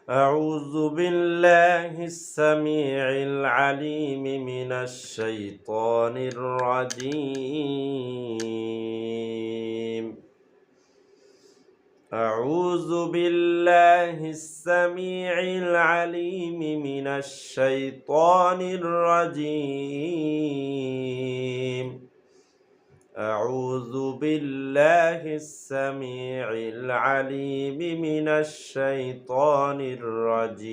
أعوذ بالله السميع العليم من الشيطان الرجيم أعوذ بالله السميع العليم من الشيطان الرجيم أعوذ بالله السميع العليم من الشيطان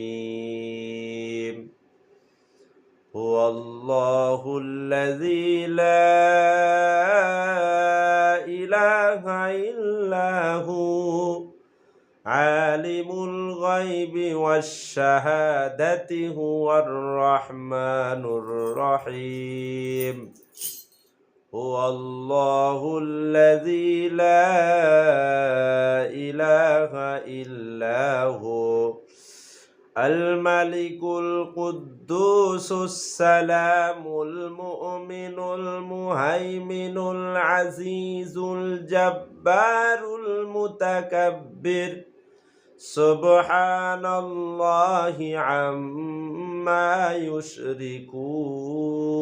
الرجيم هو الله الذي لا إله إلا هو عالم الغيب والشهادة هو الرحمن الرحيم هو الله الذي لا إله إلا هو الملك القدوس السلام المؤمن المهيمن العزيز الجبار المتكبر سبحان الله عما يشركون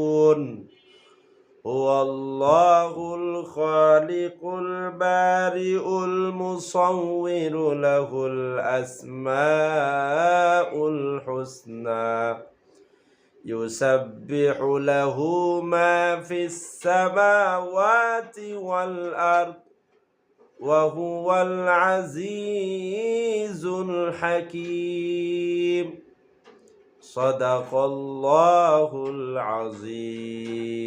هو الله الخالق البارئ المصور له الأسماء الحسنى يسبح له ما في السماوات والأرض وهو العزيز الحكيم صدق الله العظيم.